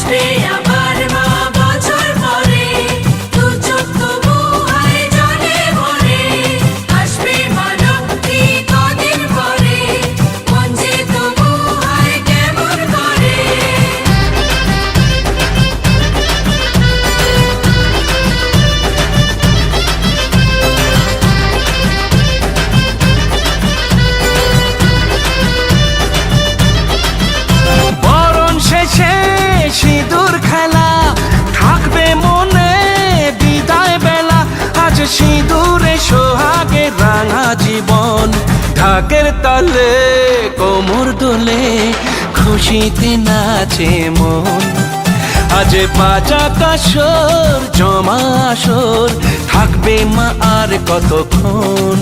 আসবে আবার মা বছর পরে, দু চোখ তবু হয় জলে ভরে। আসবে মা লক্ষ্মী কদিন পরে, মন যে তবু হয় কেমন করে। বরণ শেষে সিঁদুর খেলা থাকবে মনে বিদায় বেলা। আজ সিঁদুরে সোহাগে রাঙা জীবন, ঢাকের তালে কোমর দোলে খুশিতে নাচে মন। আজ বাজা কাসর জমা আসর, থাকবে মা আর কতক্ষণ।